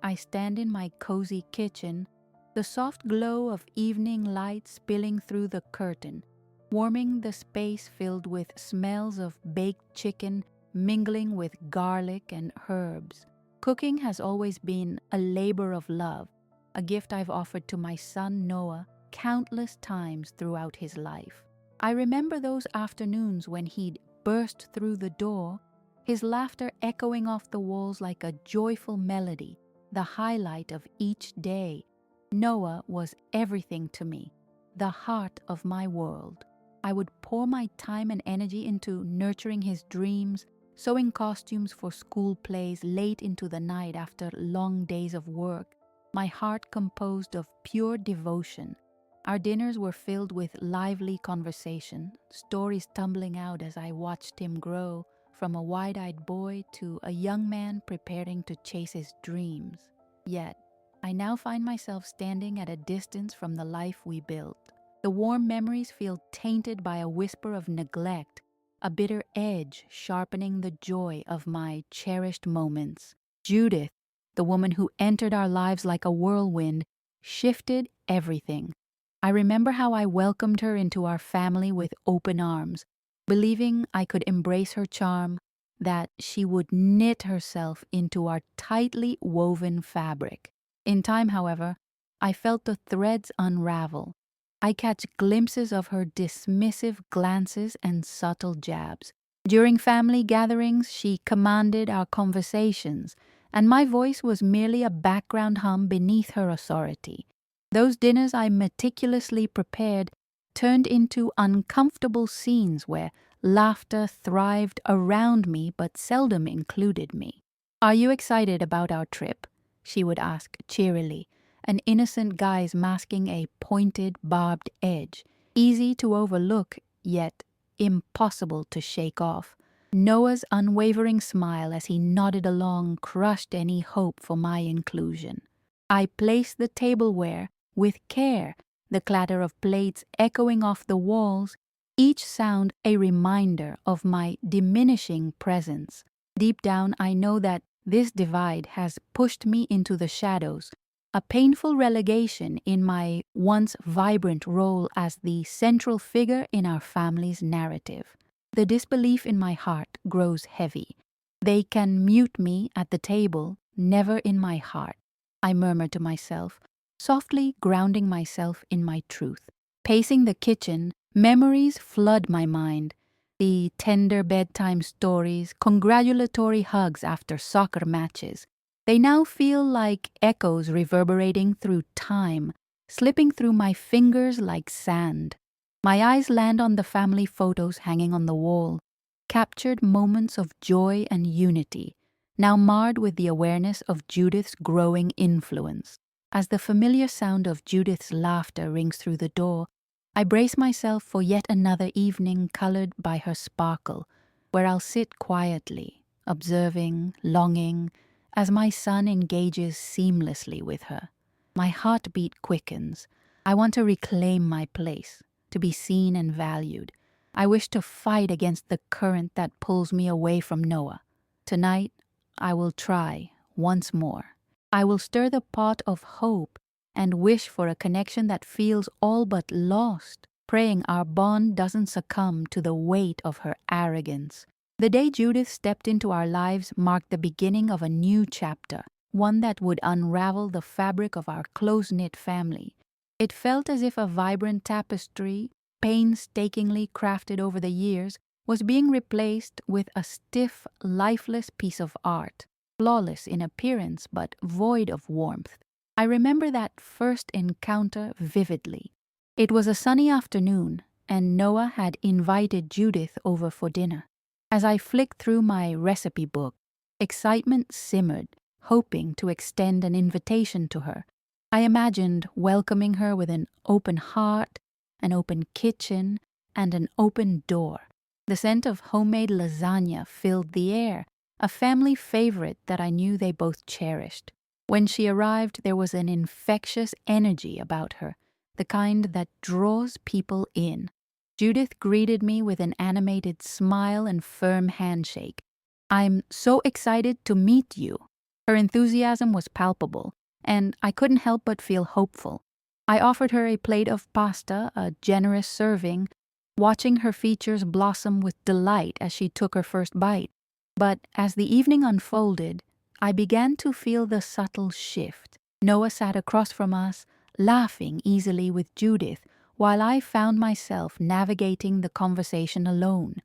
I stand in my cozy kitchen, the soft glow of evening light spilling through the curtain, warming the space filled with smells of baked chicken mingling with garlic and herbs. Cooking has always been a labor of love, a gift I've offered to my son Noah countless times throughout his life. I remember those afternoons when he'd burst through the door, his laughter echoing off the walls like a joyful melody, the highlight of each day. Noah was everything to me, the heart of my world. I would pour my time and energy into nurturing his dreams, sewing costumes for school plays late into the night after long days of work, my heart composed of pure devotion. Our dinners were filled with lively conversation, stories tumbling out as I watched him grow from a wide-eyed boy to a young man preparing to chase his dreams. Yet, I now find myself standing at a distance from the life we built. The warm memories feel tainted by a whisper of neglect, a bitter edge sharpening the joy of my cherished moments. Judith, the woman who entered our lives like a whirlwind, shifted everything. I remember how I welcomed her into our family with open arms, believing I could embrace her charm, that she would knit herself into our tightly woven fabric. In time, however, I felt the threads unravel. I catch glimpses of her dismissive glances and subtle jabs. During family gatherings, she commanded our conversations, and my voice was merely a background hum beneath her authority. Those dinners I meticulously prepared turned into uncomfortable scenes where laughter thrived around me but seldom included me. "Are you excited about our trip?" she would ask cheerily, an innocent guise masking a pointed, barbed edge, easy to overlook, yet impossible to shake off. Noah's unwavering smile as he nodded along crushed any hope for my inclusion. I placed the tableware with care, the clatter of plates echoing off the walls, each sound a reminder of my diminishing presence. Deep down, I know that this divide has pushed me into the shadows, a painful relegation in my once vibrant role as the central figure in our family's narrative. The disbelief in my heart grows heavy. They can mute me at the table, never in my heart, I murmur to myself, softly grounding myself in my truth. Pacing the kitchen, memories flood my mind. The tender bedtime stories, congratulatory hugs after soccer matches. They now feel like echoes reverberating through time, slipping through my fingers like sand. My eyes land on the family photos hanging on the wall, captured moments of joy and unity, now marred with the awareness of Judith's growing influence. As the familiar sound of Judith's laughter rings through the door, I brace myself for yet another evening colored by her sparkle, where I'll sit quietly, observing, longing, as my son engages seamlessly with her. My heartbeat quickens. I want to reclaim my place, to be seen and valued. I wish to fight against the current that pulls me away from Noah. Tonight, I will try once more. I will stir the pot of hope and wish for a connection that feels all but lost, praying our bond doesn't succumb to the weight of her arrogance. The day Judith stepped into our lives marked the beginning of a new chapter, one that would unravel the fabric of our close-knit family. It felt as if a vibrant tapestry, painstakingly crafted over the years, was being replaced with a stiff, lifeless piece of art, flawless in appearance but void of warmth. I remember that first encounter vividly. It was a sunny afternoon, and Noah had invited Judith over for dinner. As I flicked through my recipe book, excitement simmered, hoping to extend an invitation to her. I imagined welcoming her with an open heart, an open kitchen, and an open door. The scent of homemade lasagna filled the air, a family favorite that I knew they both cherished. When she arrived, there was an infectious energy about her, the kind that draws people in. Judith greeted me with an animated smile and firm handshake. "I'm so excited to meet you." Her enthusiasm was palpable, and I couldn't help but feel hopeful. I offered her a plate of pasta, a generous serving, watching her features blossom with delight as she took her first bite. But as the evening unfolded, I began to feel the subtle shift. Noah sat across from us, laughing easily with Judith, while I found myself navigating the conversation alone.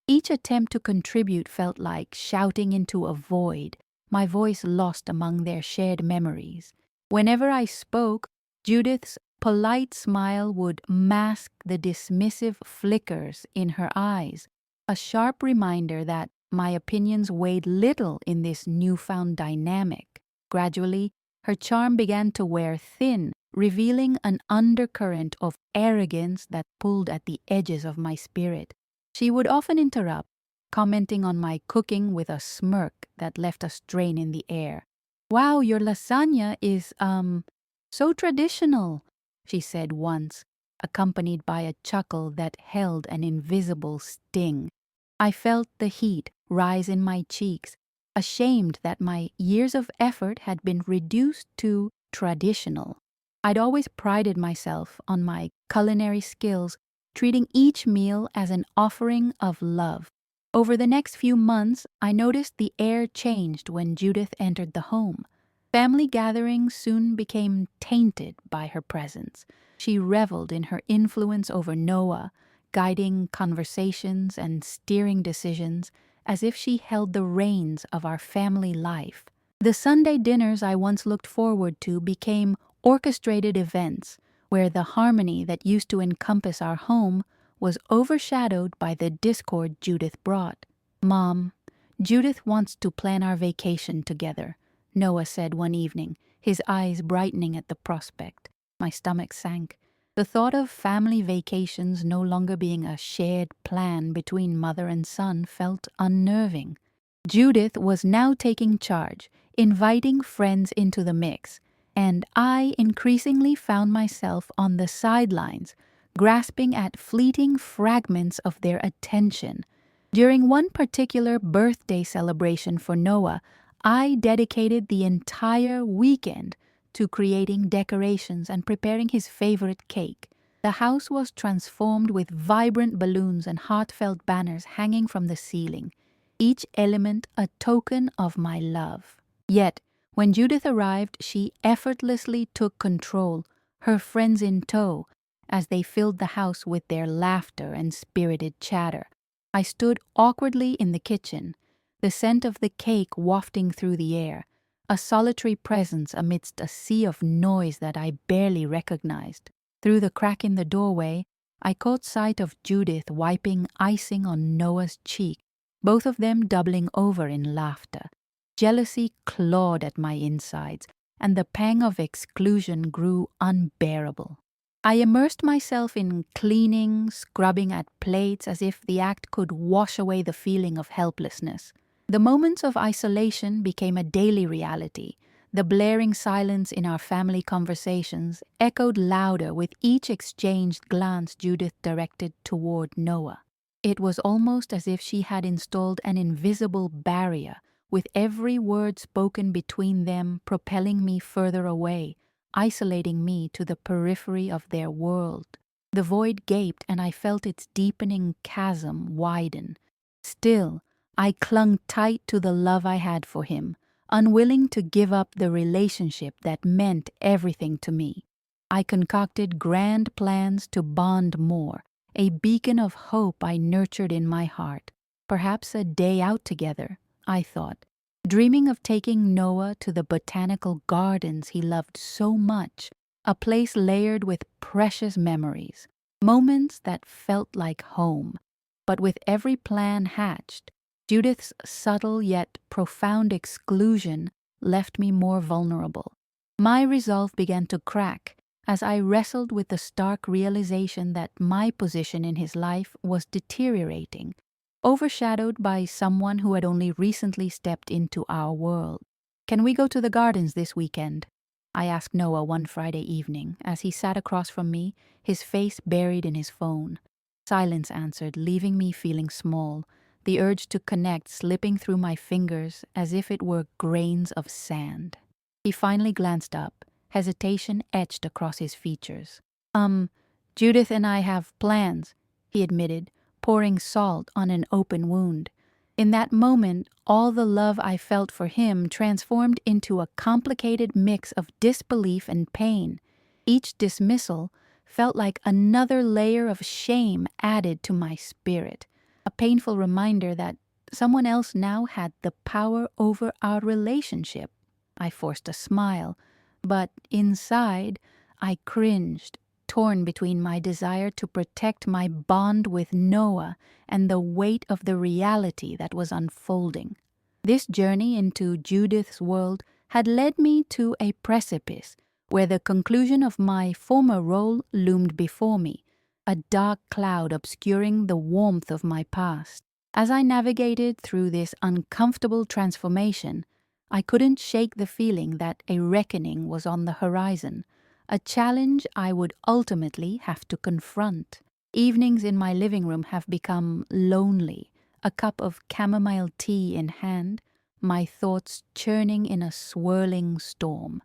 Each attempt to contribute felt like shouting into a void, my voice lost among their shared memories. Whenever I spoke, Judith's polite smile would mask the dismissive flickers in her eyes, a sharp reminder that my opinions weighed little in this newfound dynamic. Gradually, her charm began to wear thin, revealing an undercurrent of arrogance that pulled at the edges of my spirit. She would often interrupt, commenting on my cooking with a smirk that left a strain in the air. "Wow, your lasagna is, so traditional," she said once, accompanied by a chuckle that held an invisible sting. I felt the heat rise in my cheeks, ashamed that my years of effort had been reduced to traditional. I'd always prided myself on my culinary skills, treating each meal as an offering of love. Over the next few months, I noticed the air changed when Judith entered the home. Family gatherings soon became tainted by her presence. She reveled in her influence over Noah, guiding conversations and steering decisions as if she held the reins of our family life. The Sunday dinners I once looked forward to became orchestrated events where the harmony that used to encompass our home was overshadowed by the discord Judith brought. "Mom, Judith wants to plan our vacation together," Noah said one evening, his eyes brightening at the prospect. My stomach sank. The thought of family vacations no longer being a shared plan between mother and son felt unnerving. Judith was now taking charge, inviting friends into the mix, and I increasingly found myself on the sidelines, grasping at fleeting fragments of their attention. During one particular birthday celebration for Noah, I dedicated the entire weekend to creating decorations and preparing his favorite cake. The house was transformed with vibrant balloons and heartfelt banners hanging from the ceiling, each element a token of my love. Yet, when Judith arrived, she effortlessly took control, her friends in tow, as they filled the house with their laughter and spirited chatter. I stood awkwardly in the kitchen, the scent of the cake wafting through the air, a solitary presence amidst a sea of noise that I barely recognized. Through the crack in the doorway, I caught sight of Judith wiping icing on Noah's cheek, both of them doubling over in laughter. Jealousy clawed at my insides, and the pang of exclusion grew unbearable. I immersed myself in cleaning, scrubbing at plates as if the act could wash away the feeling of helplessness. The moments of isolation became a daily reality. The blaring silence in our family conversations echoed louder with each exchanged glance Judith directed toward Noah. It was almost as if she had installed an invisible barrier, with every word spoken between them propelling me further away, isolating me to the periphery of their world. The void gaped, and I felt its deepening chasm widen. Still, I clung tight to the love I had for him, unwilling to give up the relationship that meant everything to me. I concocted grand plans to bond more, a beacon of hope I nurtured in my heart. Perhaps a day out together, I thought, dreaming of taking Noah to the botanical gardens he loved so much, a place layered with precious memories, moments that felt like home. But with every plan hatched, Judith's subtle yet profound exclusion left me more vulnerable. My resolve began to crack as I wrestled with the stark realization that my position in his life was deteriorating, overshadowed by someone who had only recently stepped into our world. "Can we go to the gardens this weekend?" I asked Noah one Friday evening as he sat across from me, his face buried in his phone. Silence answered, leaving me feeling small. the urge to connect slipping through my fingers as if it were grains of sand. He finally glanced up, hesitation etched across his features. Judith and I have plans," he admitted, pouring salt on an open wound. In that moment, all the love I felt for him transformed into a complicated mix of disbelief and pain. Each dismissal felt like another layer of shame added to my spirit, a painful reminder that someone else now had the power over our relationship. I forced a smile, but inside I cringed, torn between my desire to protect my bond with Noah and the weight of the reality that was unfolding. This journey into Judith's world had led me to a precipice where the conclusion of my former role loomed before me, a dark cloud obscuring the warmth of my past. As I navigated through this uncomfortable transformation, I couldn't shake the feeling that a reckoning was on the horizon, a challenge I would ultimately have to confront. Evenings in my living room have become lonely, a cup of chamomile tea in hand, my thoughts churning in a swirling storm.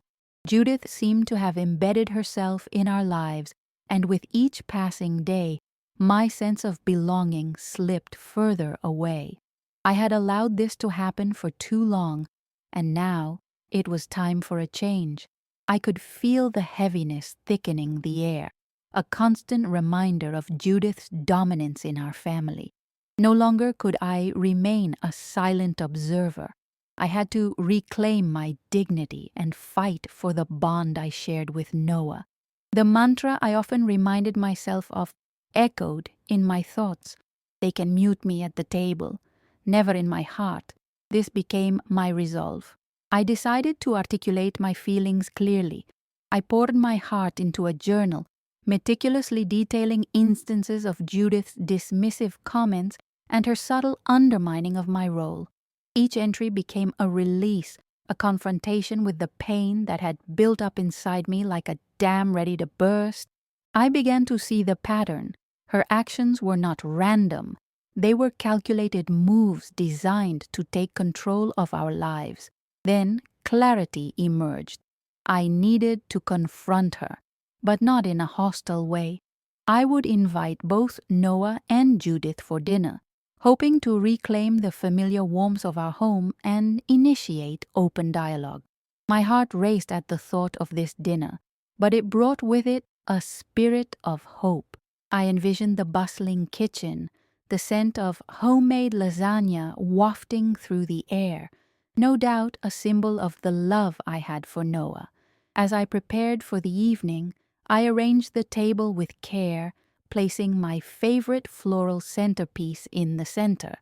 Judith seemed to have embedded herself in our lives, and with each passing day, my sense of belonging slipped further away. I had allowed this to happen for too long, and now it was time for a change. I could feel the heaviness thickening the air, a constant reminder of Judith's dominance in our family. No longer could I remain a silent observer. I had to reclaim my dignity and fight for the bond I shared with Noah. The mantra I often reminded myself of echoed in my thoughts. They can mute me at the table, never in my heart. This became my resolve. I decided to articulate my feelings clearly. I poured my heart into a journal, meticulously detailing instances of Judith's dismissive comments and her subtle undermining of my role. Each entry became a release, a confrontation with the pain that had built up inside me like a dam ready to burst. I began to see the pattern. Her actions were not random. They were calculated moves designed to take control of our lives. Then clarity emerged. I needed to confront her, but not in a hostile way. I would invite both Noah and Judith for dinner, hoping to reclaim the familiar warmth of our home and initiate open dialogue. My heart raced at the thought of this dinner, but it brought with it a spirit of hope. I envisioned the bustling kitchen, the scent of homemade lasagna wafting through the air, no doubt a symbol of the love I had for Noah. As I prepared for the evening, I arranged the table with care, placing my favorite floral centerpiece in the center,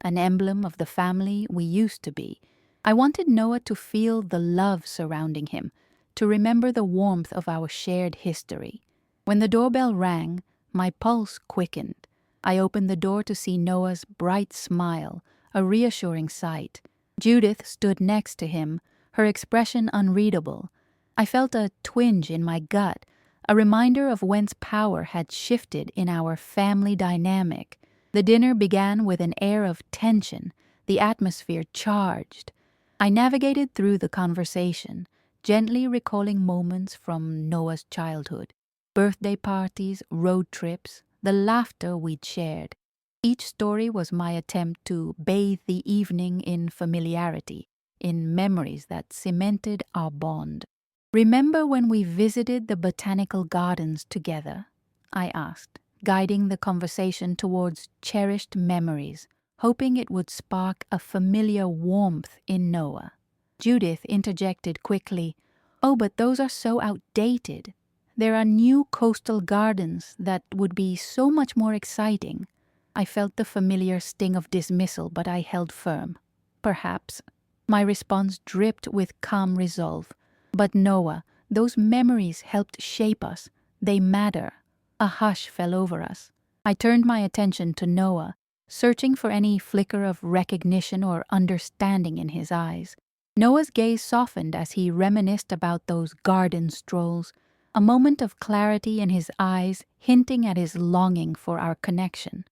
an emblem of the family we used to be. I wanted Noah to feel the love surrounding him, to remember the warmth of our shared history. When the doorbell rang, my pulse quickened. I opened the door to see Noah's bright smile, a reassuring sight. Judith stood next to him, her expression unreadable. I felt a twinge in my gut, a reminder of whence power had shifted in our family dynamic. The dinner began with an air of tension, the atmosphere charged. I navigated through the conversation, gently recalling moments from Noah's childhood, birthday parties, road trips, the laughter we'd shared. Each story was my attempt to bathe the evening in familiarity, in memories that cemented our bond. "Remember when we visited the botanical gardens together?" I asked, guiding the conversation towards cherished memories, hoping it would spark a familiar warmth in Noah. Judith interjected quickly, "Oh, but those are so outdated. There are new coastal gardens that would be so much more exciting." I felt the familiar sting of dismissal, but I held firm. "Perhaps." My response dripped with calm resolve. "But Noah, those memories helped shape us. They matter." A hush fell over us. I turned my attention to Noah, searching for any flicker of recognition or understanding in his eyes. Noah's gaze softened as he reminisced about those garden strolls, a moment of clarity in his eyes hinting at his longing for our connection.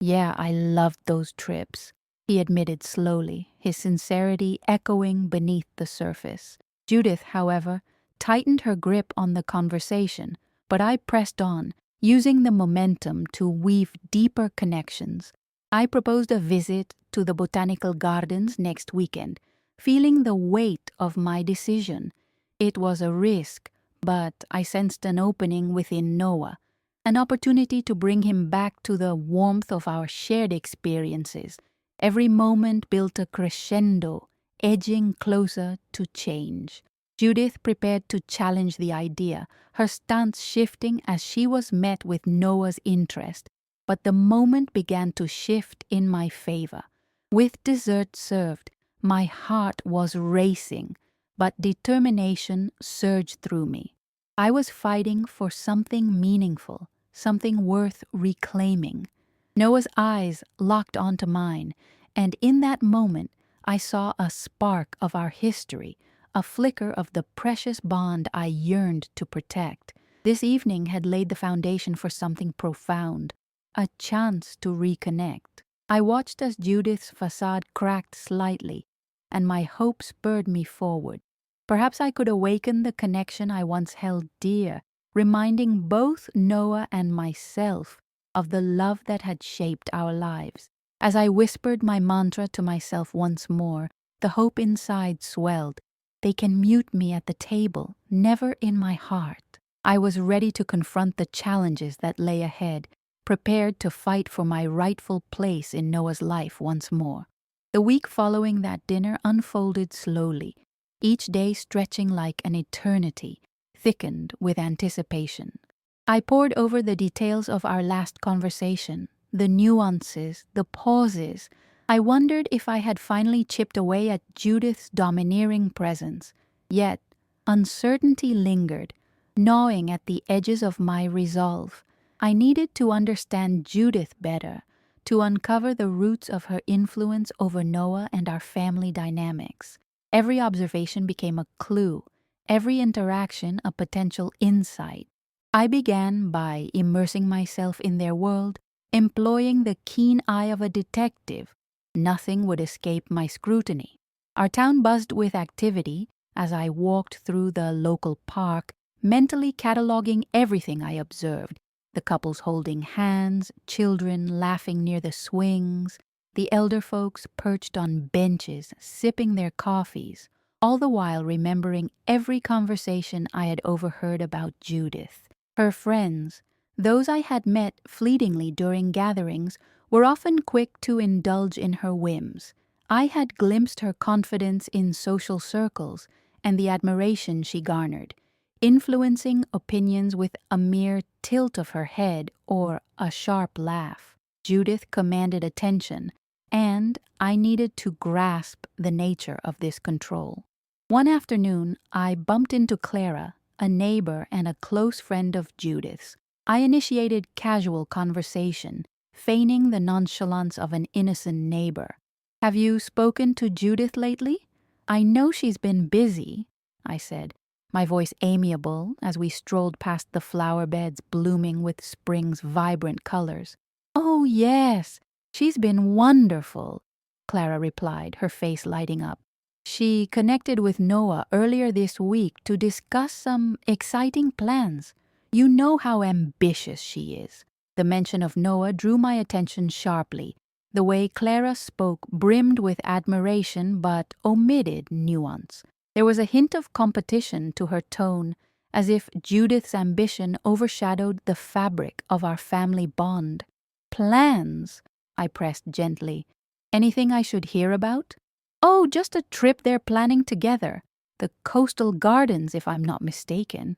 Yeah, I loved those trips, he admitted slowly, his sincerity echoing beneath the surface. Judith, however, tightened her grip on the conversation, but I pressed on, using the momentum to weave deeper connections. I proposed a visit to the botanical gardens next weekend, feeling the weight of my decision. It was a risk, but I sensed an opening within Noah, an opportunity to bring him back to the warmth of our shared experiences. Every moment built a crescendo, edging closer to change. Judith prepared to challenge the idea, her stance shifting as she was met with Noah's interest. But the moment began to shift in my favor. With dessert served, my heart was racing, but determination surged through me. I was fighting for something meaningful, something worth reclaiming. Noah's eyes locked onto mine, and in that moment I saw a spark of our history, a flicker of the precious bond I yearned to protect. This evening had laid the foundation for something profound, a chance to reconnect. I watched as Judith's facade cracked slightly, and my hope spurred me forward. Perhaps I could awaken the connection I once held dear, reminding both Noah and myself of the love that had shaped our lives. As I whispered my mantra to myself once more, the hope inside swelled. They can mute me at the table, never in my heart. I was ready to confront the challenges that lay ahead, prepared to fight for my rightful place in Noah's life once more. The week following that dinner unfolded slowly, each day stretching like an eternity, thickened with anticipation. I pored over the details of our last conversation, the nuances, the pauses. I wondered if I had finally chipped away at Judith's domineering presence. Yet, uncertainty lingered, gnawing at the edges of my resolve. I needed to understand Judith better, to uncover the roots of her influence over Noah and our family dynamics. Every observation became a clue, every interaction a potential insight. I began by immersing myself in their world, employing the keen eye of a detective. Nothing would escape my scrutiny. Our town buzzed with activity as I walked through the local park, mentally cataloging everything I observed. The couples holding hands, children laughing near the swings, the elder folks perched on benches, sipping their coffees, all the while remembering every conversation I had overheard about Judith. Her friends, those I had met fleetingly during gatherings, were often quick to indulge in her whims. I had glimpsed her confidence in social circles and the admiration she garnered, influencing opinions with a mere tilt of her head or a sharp laugh. Judith commanded attention, and I needed to grasp the nature of this control. One afternoon, I bumped into Clara, a neighbor and a close friend of Judith's. I initiated casual conversation, feigning the nonchalance of an innocent neighbor. "Have you spoken to Judith lately? I know she's been busy," I said, my voice amiable as we strolled past the flower beds blooming with spring's vibrant colors. "Oh, yes, she's been wonderful," Clara replied, her face lighting up. "She connected with Noah earlier this week to discuss some exciting plans. You know how ambitious she is." The mention of Noah drew my attention sharply. The way Clara spoke brimmed with admiration but omitted nuance. There was a hint of competition to her tone, as if Judith's ambition overshadowed the fabric of our family bond. "Plans?" I pressed gently. "Anything I should hear about?" "Oh, just a trip they're planning together. The coastal gardens, if I'm not mistaken."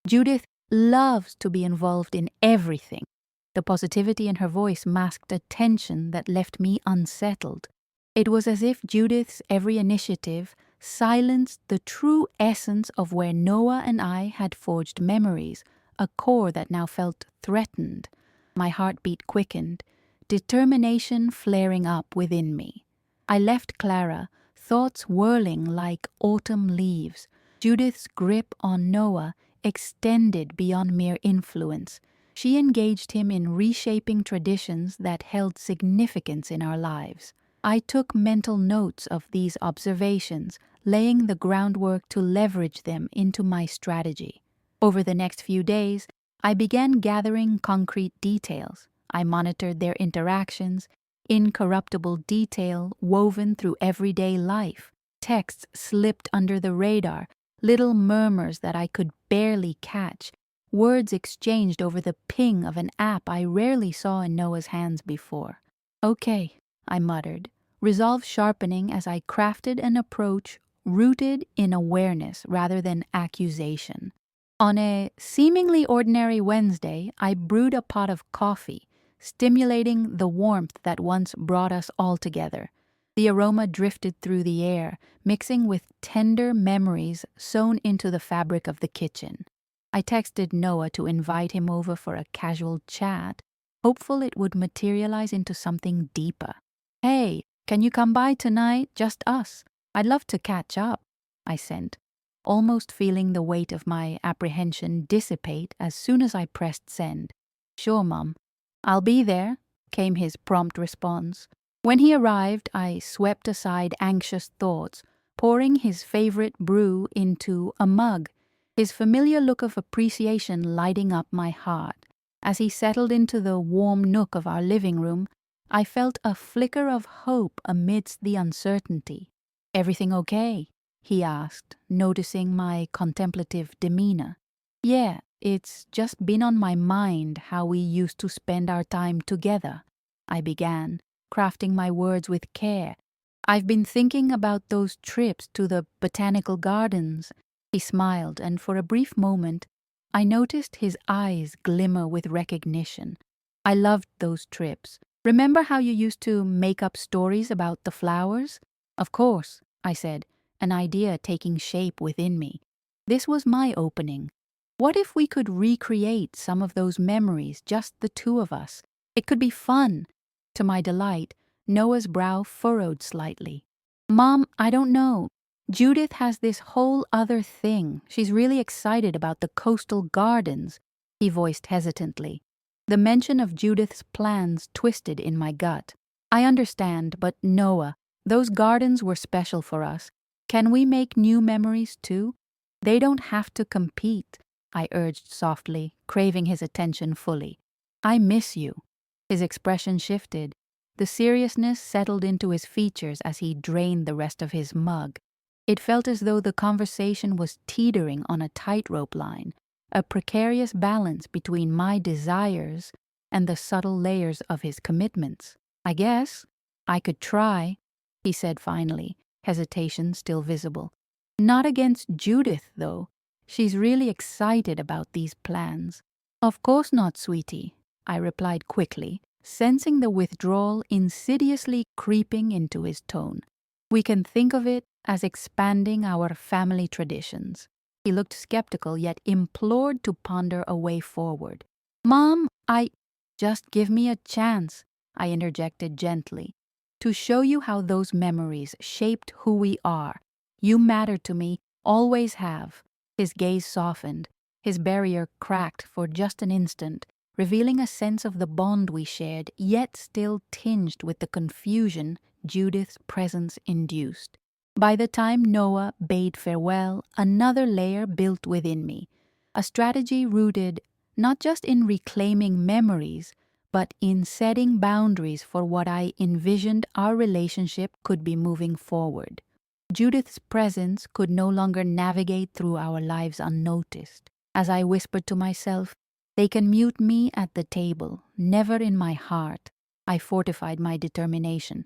Judith loves to be involved in everything. The positivity in her voice masked a tension that left me unsettled. It was as if Judith's every initiative silenced the true essence of where Noah and I had forged memories, a core that now felt threatened. My heartbeat quickened, determination flaring up within me. I left Clara, thoughts whirling like autumn leaves. Judith's grip on Noah extended beyond mere influence. She engaged him in reshaping traditions that held significance in our lives. I took mental notes of these observations, laying the groundwork to leverage them into my strategy. Over the next few days, I began gathering concrete details. I monitored their interactions, incorruptible detail woven through everyday life. Texts slipped under the radar, little murmurs that I could barely catch, words exchanged over the ping of an app I rarely saw in Noah's hands before. "Okay," I muttered, resolve sharpening as I crafted an approach rooted in awareness rather than accusation. On a seemingly ordinary Wednesday, I brewed a pot of coffee, stimulating the warmth that once brought us all together. The aroma drifted through the air, mixing with tender memories sewn into the fabric of the kitchen. I texted Noah to invite him over for a casual chat, hopeful it would materialize into something deeper. "Hey, can you come by tonight? Just us. I'd love to catch up," I sent, almost feeling the weight of my apprehension dissipate as soon as I pressed send. "Sure, Mom. I'll be there," came his prompt response. When he arrived, I swept aside anxious thoughts, pouring his favorite brew into a mug, his familiar look of appreciation lighting up my heart. As he settled into the warm nook of our living room, I felt a flicker of hope amidst the uncertainty. "Everything okay?" he asked, noticing my contemplative demeanor. "Yeah, it's just been on my mind how we used to spend our time together," I began, crafting my words with care. "I've been thinking about those trips to the botanical gardens." He smiled, and for a brief moment, I noticed his eyes glimmer with recognition. "I loved those trips. Remember how you used to make up stories about the flowers?" "Of course," I said, an idea taking shape within me. This was my opening. What if we could recreate some of those memories, just the two of us? It could be fun. To my delight, Noah's brow furrowed slightly. "Mom, I don't know. Judith has this whole other thing. She's really excited about the coastal gardens," he voiced hesitantly. The mention of Judith's plans twisted in my gut. "I understand, but Noah, those gardens were special for us. Can we make new memories too? They don't have to compete," I urged softly, craving his attention fully. "I miss you." His expression shifted. The seriousness settled into his features as he drained the rest of his mug. It felt as though the conversation was teetering on a tightrope line, a precarious balance between my desires and the subtle layers of his commitments. "I guess I could try," he said finally, hesitation still visible. "Not against Judith, though. She's really excited about these plans." "Of course not, sweetie," I replied quickly, sensing the withdrawal insidiously creeping into his tone. "We can think of it as expanding our family traditions." He looked skeptical yet implored to ponder a way forward. "Mom, just give me a chance," I interjected gently, "to show you how those memories shaped who we are. You matter to me, always have." His gaze softened, his barrier cracked for just an instant, revealing a sense of the bond we shared, yet still tinged with the confusion Judith's presence induced. By the time Noah bade farewell, another layer built within me, a strategy rooted not just in reclaiming memories, but in setting boundaries for what I envisioned our relationship could be moving forward. Judith's presence could no longer navigate through our lives unnoticed. As I whispered to myself, "They can mute me at the table, never in my heart," I fortified my determination.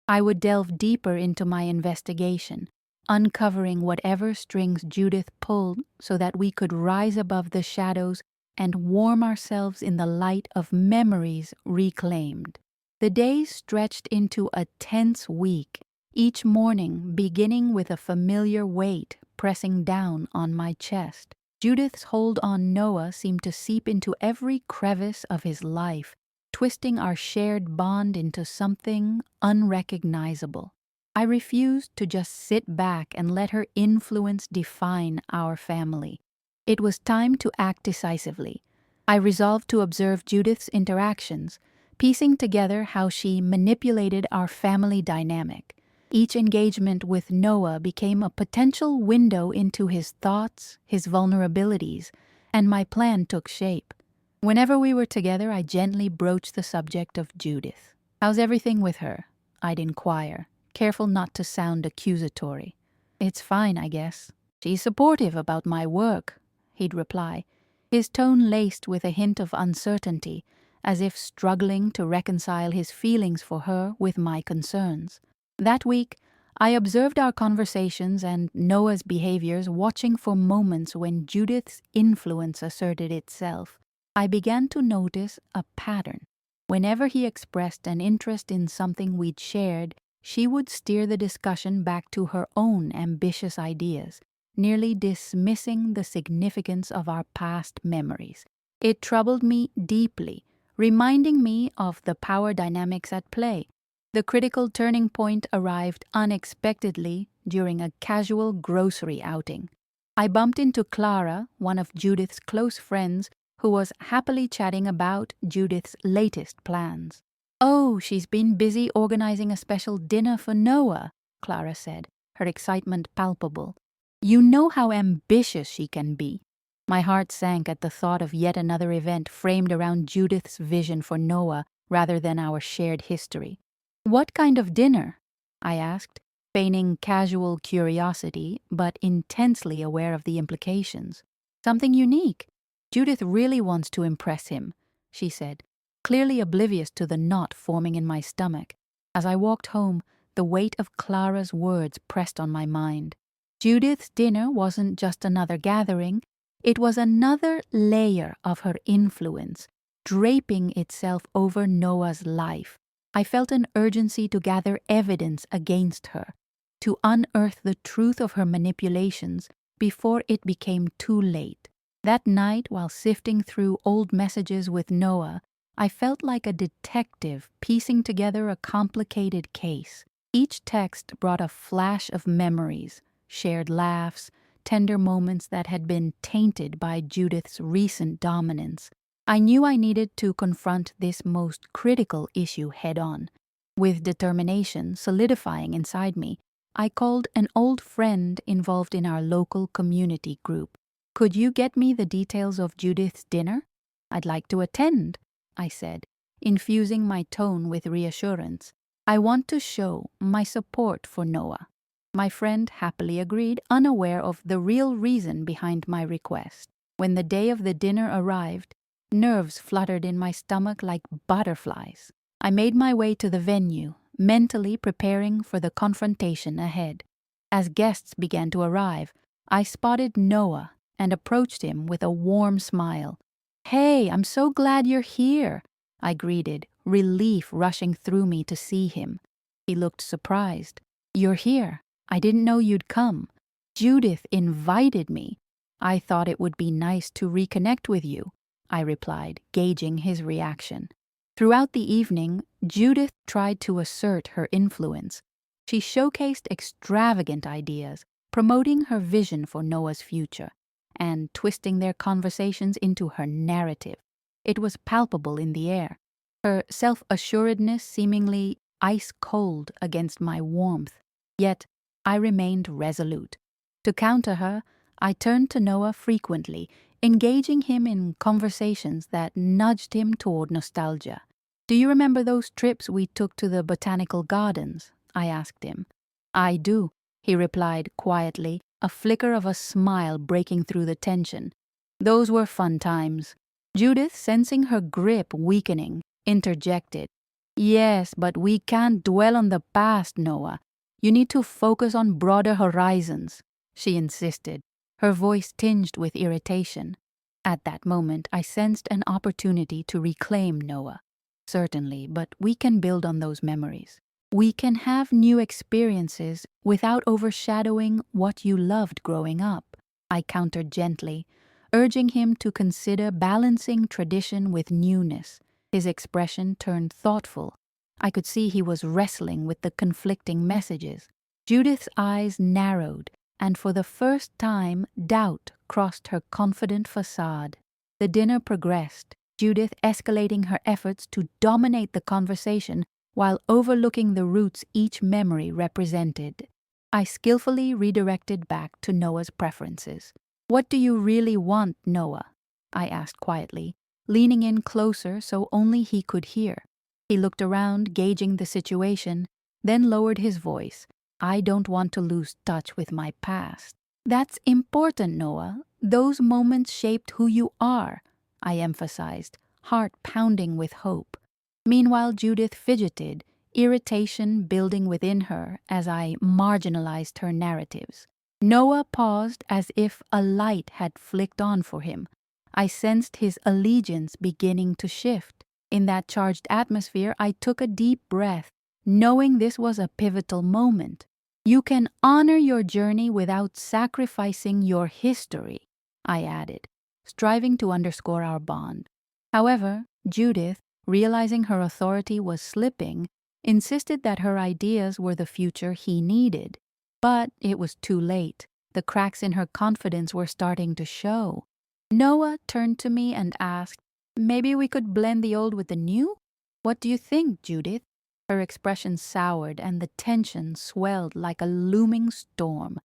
I would delve deeper into my investigation, uncovering whatever strings Judith pulled so that we could rise above the shadows and warm ourselves in the light of memories reclaimed. The days stretched into a tense week, each morning beginning with a familiar weight pressing down on my chest. Judith's hold on Noah seemed to seep into every crevice of his life, twisting our shared bond into something unrecognizable. I refused to just sit back and let her influence define our family. It was time to act decisively. I resolved to observe Judith's interactions, piecing together how she manipulated our family dynamic. Each engagement with Noah became a potential window into his thoughts, his vulnerabilities, and my plan took shape. Whenever we were together, I gently broached the subject of Judith. "How's everything with her?" I'd inquire, careful not to sound accusatory. "It's fine, I guess. She's supportive about my work," he'd reply, his tone laced with a hint of uncertainty, as if struggling to reconcile his feelings for her with my concerns. That week, I observed our conversations and Noah's behaviors, watching for moments when Judith's influence asserted itself. I began to notice a pattern. Whenever he expressed an interest in something we'd shared, she would steer the discussion back to her own ambitious ideas, nearly dismissing the significance of our past memories. It troubled me deeply, reminding me of the power dynamics at play. The critical turning point arrived unexpectedly during a casual grocery outing. I bumped into Clara, one of Judith's close friends, who was happily chatting about Judith's latest plans. "Oh, she's been busy organizing a special dinner for Noah," Clara said, her excitement palpable. "You know how ambitious she can be." My heart sank at the thought of yet another event framed around Judith's vision for Noah rather than our shared history. "What kind of dinner?" I asked, feigning casual curiosity but intensely aware of the implications. "Something unique. Judith really wants to impress him," she said, clearly oblivious to the knot forming in my stomach. As I walked home, the weight of Clara's words pressed on my mind. Judith's dinner wasn't just another gathering, it was another layer of her influence, draping itself over Noah's life. I felt an urgency to gather evidence against her, to unearth the truth of her manipulations before it became too late. That night, while sifting through old messages with Noah, I felt like a detective piecing together a complicated case. Each text brought a flash of memories, shared laughs, tender moments that had been tainted by Judith's recent dominance. I knew I needed to confront this most critical issue head-on. With determination solidifying inside me, I called an old friend involved in our local community group. "Could you get me the details of Judith's dinner? I'd like to attend," I said, infusing my tone with reassurance. "I want to show my support for Noah." My friend happily agreed, unaware of the real reason behind my request. When the day of the dinner arrived, nerves fluttered in my stomach like butterflies. I made my way to the venue, mentally preparing for the confrontation ahead. As guests began to arrive, I spotted Noah and approached him with a warm smile. "Hey, I'm so glad you're here," I greeted, relief rushing through me to see him. He looked surprised. "You're here? I didn't know you'd come. Judith invited me. I thought it would be nice to reconnect with you," I replied, gauging his reaction. Throughout the evening, Judith tried to assert her influence. She showcased extravagant ideas, promoting her vision for Noah's future, and twisting their conversations into her narrative. It was palpable in the air, her self-assuredness seemingly ice-cold against my warmth. Yet, I remained resolute. To counter her, I turned to Noah frequently, engaging him in conversations that nudged him toward nostalgia. "Do you remember those trips we took to the botanical gardens?" I asked him. "I do," he replied quietly, a flicker of a smile breaking through the tension. "Those were fun times." Judith, sensing her grip weakening, interjected. "Yes, but we can't dwell on the past, Noah. You need to focus on broader horizons," she insisted, her voice tinged with irritation. At that moment, I sensed an opportunity to reclaim Noah. "Certainly, but we can build on those memories. We can have new experiences without overshadowing what you loved growing up," I countered gently, urging him to consider balancing tradition with newness. His expression turned thoughtful. I could see he was wrestling with the conflicting messages. Judith's eyes narrowed, and for the first time doubt crossed her confident facade. The dinner progressed, Judith escalating her efforts to dominate the conversation while overlooking the roots each memory represented. I skillfully redirected back to Noah's preferences. "What do you really want, Noah?" I asked quietly, leaning in closer so only he could hear. He looked around, gauging the situation, then lowered his voice. "I don't want to lose touch with my past." "That's important, Noah. Those moments shaped who you are," I emphasized, heart pounding with hope. Meanwhile, Judith fidgeted, irritation building within her as I marginalized her narratives. Noah paused as if a light had flicked on for him. I sensed his allegiance beginning to shift. In that charged atmosphere, I took a deep breath, knowing this was a pivotal moment. "You can honor your journey without sacrificing your history," I added, striving to underscore our bond. However, Judith, realizing her authority was slipping, insisted that her ideas were the future he needed. But it was too late. The cracks in her confidence were starting to show. Noah turned to me and asked, "Maybe we could blend the old with the new? What do you think, Judith?" Her expression soured and the tension swelled like a looming storm.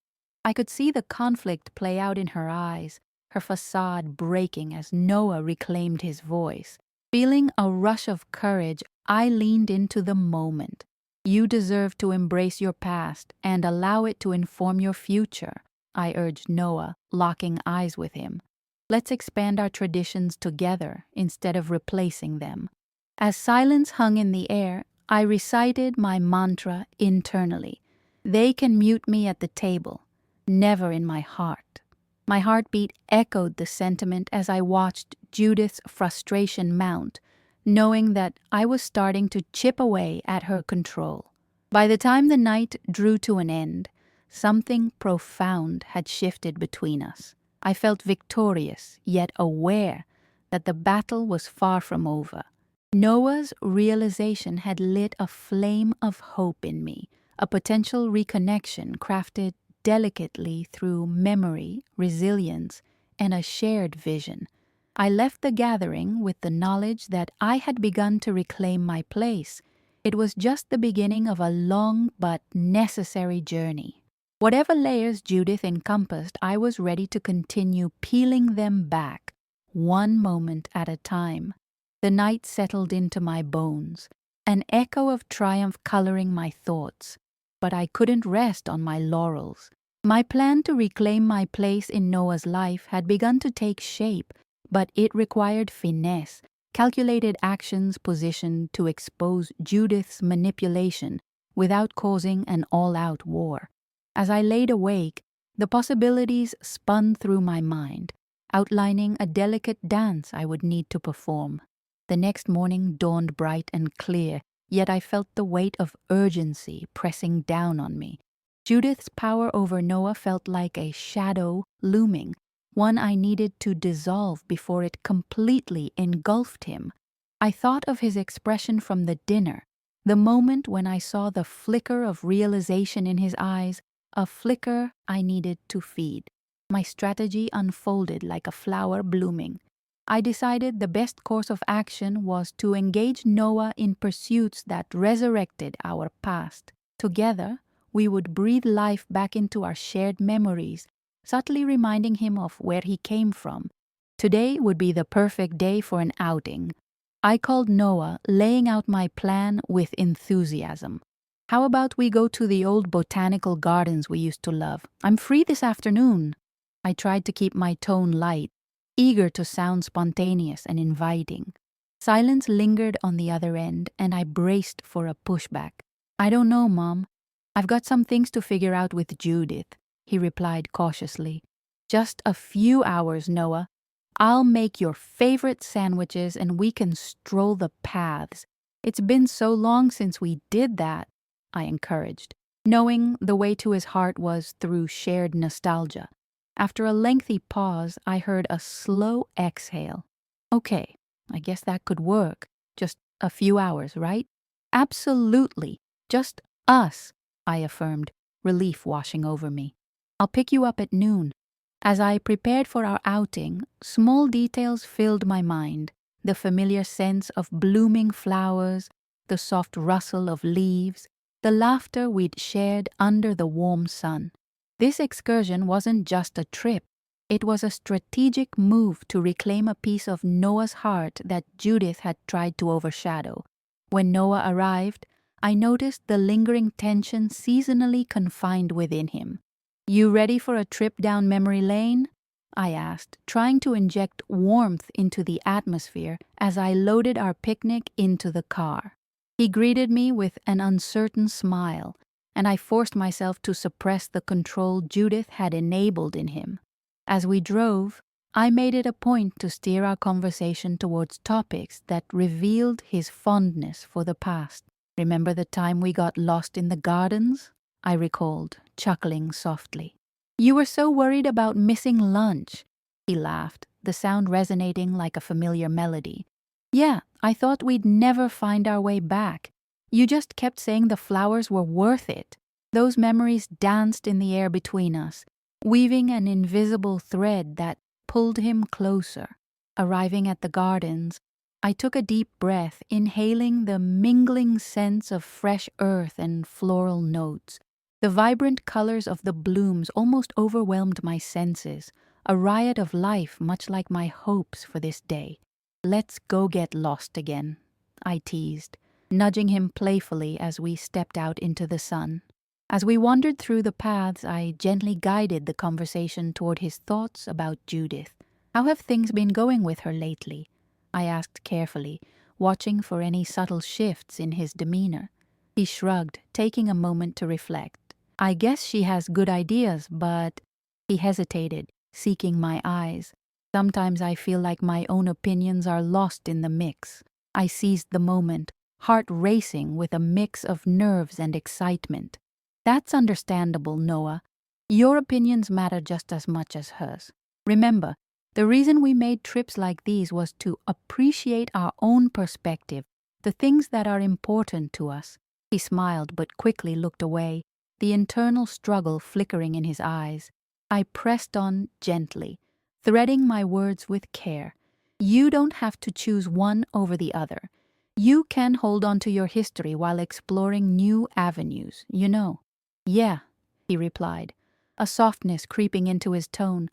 I could see the conflict play out in her eyes, her facade breaking as Noah reclaimed his voice. Feeling a rush of courage, I leaned into the moment. "You deserve to embrace your past and allow it to inform your future," I urged Noah, locking eyes with him. "Let's expand our traditions together instead of replacing them." As silence hung in the air, I recited my mantra internally. "They can mute me at the table, never in my heart." My heartbeat echoed the sentiment as I watched Judith's frustration mount, knowing that I was starting to chip away at her control. By the time the night drew to an end, something profound had shifted between us. I felt victorious, yet aware that the battle was far from over. Noah's realization had lit a flame of hope in me, a potential reconnection crafted delicately through memory, resilience, and a shared vision. I left the gathering with the knowledge that I had begun to reclaim my place. It was just the beginning of a long but necessary journey. Whatever layers Judith encompassed, I was ready to continue peeling them back, one moment at a time. The night settled into my bones, an echo of triumph coloring my thoughts. But I couldn't rest on my laurels. My plan to reclaim my place in Noah's life had begun to take shape, but it required finesse, calculated actions positioned to expose Judith's manipulation without causing an all-out war. As I laid awake, the possibilities spun through my mind, outlining a delicate dance I would need to perform. The next morning dawned bright and clear, yet I felt the weight of urgency pressing down on me. Judith's power over Noah felt like a shadow looming, one I needed to dissolve before it completely engulfed him. I thought of his expression from the dinner, the moment when I saw the flicker of realization in his eyes, a flicker I needed to feed. My strategy unfolded like a flower blooming. I decided the best course of action was to engage Noah in pursuits that resurrected our past. Together, we would breathe life back into our shared memories, subtly reminding him of where he came from. Today would be the perfect day for an outing. I called Noah, laying out my plan with enthusiasm. "How about we go to the old botanical gardens we used to love? I'm free this afternoon." I tried to keep my tone light, eager to sound spontaneous and inviting. Silence lingered on the other end, and I braced for a pushback. "I don't know, Mom. I've got some things to figure out with Judith," he replied cautiously. "Just a few hours, Noah. I'll make your favorite sandwiches and we can stroll the paths. It's been so long since we did that," I encouraged, knowing the way to his heart was through shared nostalgia. After a lengthy pause, I heard a slow exhale. "Okay, I guess that could work. Just a few hours, right?" "Absolutely. Just us," I affirmed, relief washing over me. "I'll pick you up at noon." As I prepared for our outing, small details filled my mind: the familiar sense of blooming flowers, the soft rustle of leaves, the laughter we'd shared under the warm sun. This excursion wasn't just a trip. It was a strategic move to reclaim a piece of Noah's heart that Judith had tried to overshadow. When Noah arrived, I noticed the lingering tension seasonally confined within him. "You ready for a trip down memory lane?" I asked, trying to inject warmth into the atmosphere as I loaded our picnic into the car. He greeted me with an uncertain smile, and I forced myself to suppress the control Judith had enabled in him. As we drove, I made it a point to steer our conversation towards topics that revealed his fondness for the past. "Remember the time we got lost in the gardens?" I recalled, chuckling softly. "You were so worried about missing lunch." He laughed, the sound resonating like a familiar melody. "Yeah, I thought we'd never find our way back. You just kept saying the flowers were worth it." Those memories danced in the air between us, weaving an invisible thread that pulled him closer. Arriving at the gardens, I took a deep breath, inhaling the mingling scents of fresh earth and floral notes. The vibrant colors of the blooms almost overwhelmed my senses, a riot of life much like my hopes for this day. "Let's go get lost again," I teased, nudging him playfully as we stepped out into the sun. As we wandered through the paths, I gently guided the conversation toward his thoughts about Judith. "How have things been going with her lately?" I asked carefully, watching for any subtle shifts in his demeanor. He shrugged, taking a moment to reflect. "I guess she has good ideas, but—" He hesitated, seeking my eyes. Sometimes I feel like my own opinions are lost in the mix. I seized the moment, heart racing with a mix of nerves and excitement. "That's understandable, Noah. Your opinions matter just as much as hers. Remember, the reason we made trips like these was to appreciate our own perspective, the things that are important to us." He smiled but quickly looked away, the internal struggle flickering in his eyes. I pressed on gently, threading my words with care. "You don't have to choose one over the other. You can hold on to your history while exploring new avenues, you know." "Yeah," he replied, a softness creeping into his tone.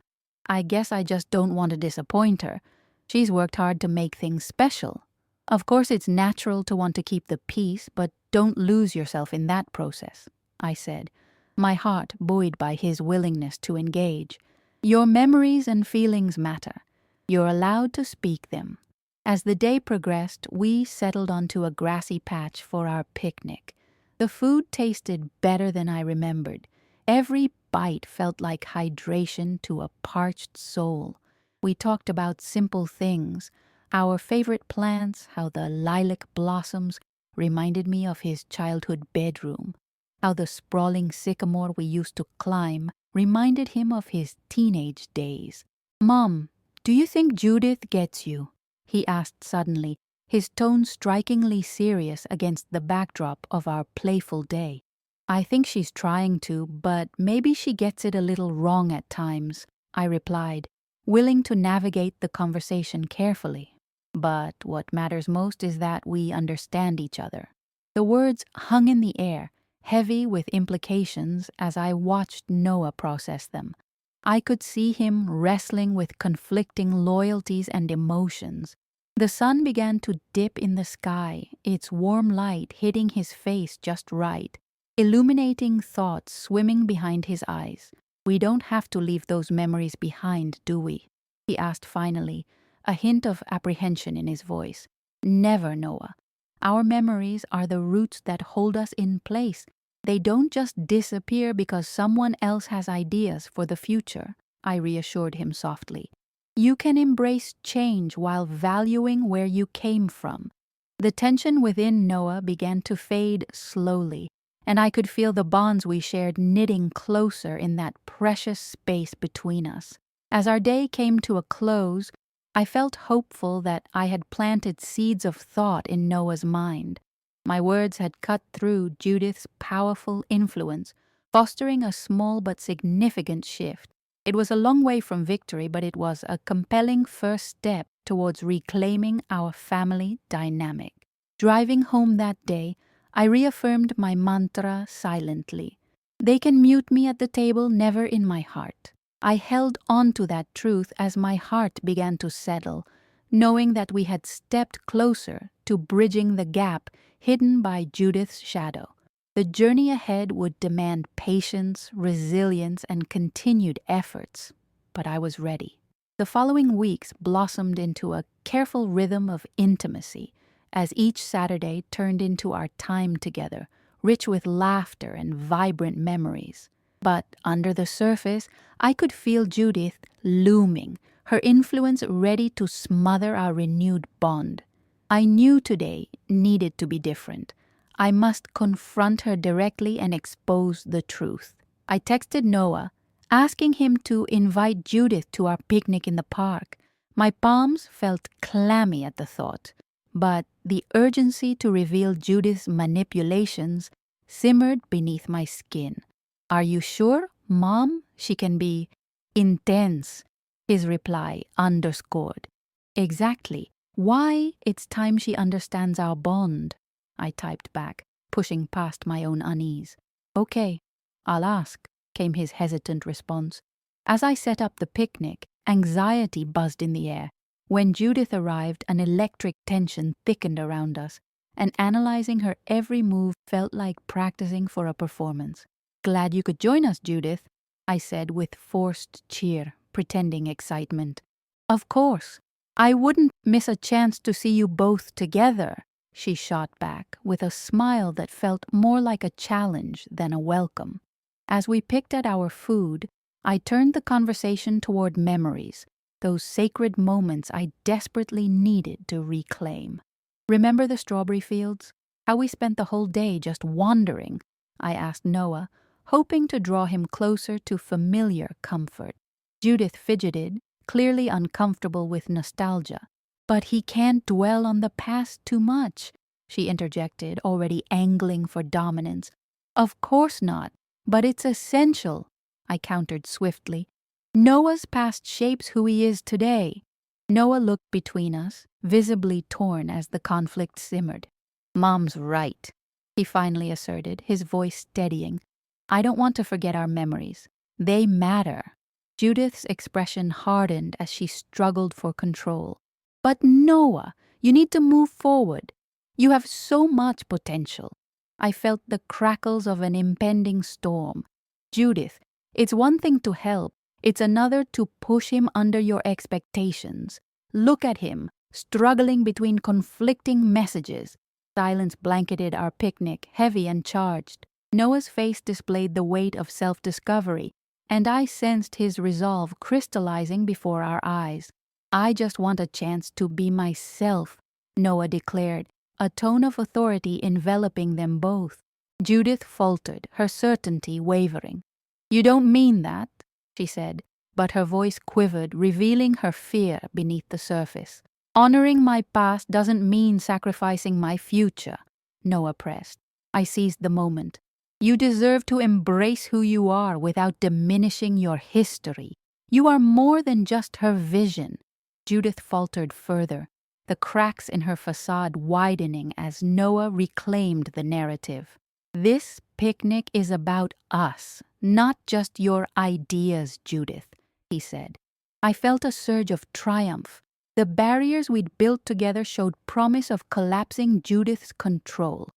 "I guess I just don't want to disappoint her. She's worked hard to make things special. Of course it's natural to want to keep the peace, but don't lose yourself in that process," I said, my heart buoyed by his willingness to engage. "Your memories and feelings matter. You're allowed to speak them." As the day progressed, we settled onto a grassy patch for our picnic. The food tasted better than I remembered. Every bite felt like hydration to a parched soul. We talked about simple things, our favorite plants, how the lilac blossoms reminded me of his childhood bedroom, how the sprawling sycamore we used to climb reminded him of his teenage days. "Mom, do you think Judith gets you?" he asked suddenly, his tone strikingly serious against the backdrop of our playful day. "I think she's trying to, but maybe she gets it a little wrong at times," I replied, willing to navigate the conversation carefully. "But what matters most is that we understand each other." The words hung in the air, heavy with implications as I watched Noah process them. I could see him wrestling with conflicting loyalties and emotions. The sun began to dip in the sky, its warm light hitting his face just right, illuminating thoughts swimming behind his eyes. "We don't have to leave those memories behind, do we?" he asked finally, a hint of apprehension in his voice. "Never, Noah. Our memories are the roots that hold us in place. They don't just disappear because someone else has ideas for the future," I reassured him softly. "You can embrace change while valuing where you came from." The tension within Noah began to fade slowly, and I could feel the bonds we shared knitting closer in that precious space between us. As our day came to a close, I felt hopeful that I had planted seeds of thought in Noah's mind. My words had cut through Judith's powerful influence, fostering a small but significant shift. It was a long way from victory, but it was a compelling first step towards reclaiming our family dynamic. Driving home that day, I reaffirmed my mantra silently. They can mute me at the table, never in my heart. I held on to that truth as my heart began to settle, knowing that we had stepped closer to bridging the gap hidden by Judith's shadow. The journey ahead would demand patience, resilience, and continued efforts, but I was ready. The following weeks blossomed into a careful rhythm of intimacy as each Saturday turned into our time together, rich with laughter and vibrant memories. But under the surface, I could feel Judith looming, her influence ready to smother our renewed bond. I knew today needed to be different. I must confront her directly and expose the truth. I texted Noah, asking him to invite Judith to our picnic in the park. My palms felt clammy at the thought, but the urgency to reveal Judith's manipulations simmered beneath my skin. "Are you sure, Mom? She can be intense," his reply underscored. "Exactly. Why, it's time she understands our bond," I typed back, pushing past my own unease. "Okay, I'll ask," came his hesitant response. As I set up the picnic, anxiety buzzed in the air. When Judith arrived, an electric tension thickened around us, and analyzing her every move felt like practicing for a performance. "Glad you could join us, Judith," I said with forced cheer, pretending excitement. "Of course. I wouldn't miss a chance to see you both together," she shot back, with a smile that felt more like a challenge than a welcome. As we picked at our food, I turned the conversation toward memories, those sacred moments I desperately needed to reclaim. "Remember the strawberry fields? How we spent the whole day just wandering?" I asked Noah, hoping to draw him closer to familiar comfort. Judith fidgeted, clearly uncomfortable with nostalgia. "But he can't dwell on the past too much," she interjected, already angling for dominance. "Of course not, but it's essential," I countered swiftly. "Noah's past shapes who he is today." Noah looked between us, visibly torn as the conflict simmered. "Mom's right," he finally asserted, his voice steadying. "I don't want to forget our memories. They matter." Judith's expression hardened as she struggled for control. "But Noah, you need to move forward. You have so much potential." I felt the crackles of an impending storm. "Judith, it's one thing to help. It's another to push him under your expectations. Look at him, struggling between conflicting messages." Silence blanketed our picnic, heavy and charged. Noah's face displayed the weight of self-discovery, and I sensed his resolve crystallizing before our eyes. "I just want a chance to be myself," Noah declared, a tone of authority enveloping them both. Judith faltered, her certainty wavering. "You don't mean that," she said, but her voice quivered, revealing her fear beneath the surface. "Honoring my past doesn't mean sacrificing my future," Noah pressed. I seized the moment. "You deserve to embrace who you are without diminishing your history. You are more than just her vision." Judith faltered further, the cracks in her facade widening as Noah reclaimed the narrative. "This picnic is about us, not just your ideas, Judith," he said. I felt a surge of triumph. The barriers we'd built together showed promise of collapsing Judith's control.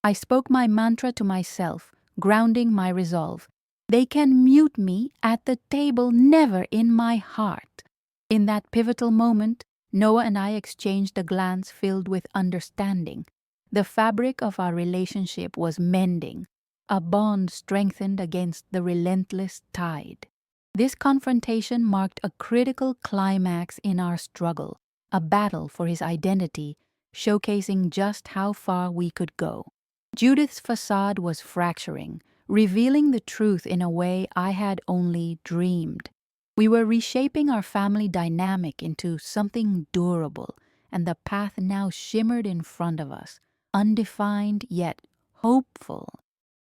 I spoke my mantra to myself, grounding my resolve. "They can mute me at the table, never in my heart." In that pivotal moment, Noah and I exchanged a glance filled with understanding. The fabric of our relationship was mending, a bond strengthened against the relentless tide. This confrontation marked a critical climax in our struggle, a battle for his identity, showcasing just how far we could go. Judith's facade was fracturing, revealing the truth in a way I had only dreamed. We were reshaping our family dynamic into something durable, and the path now shimmered in front of us, undefined yet hopeful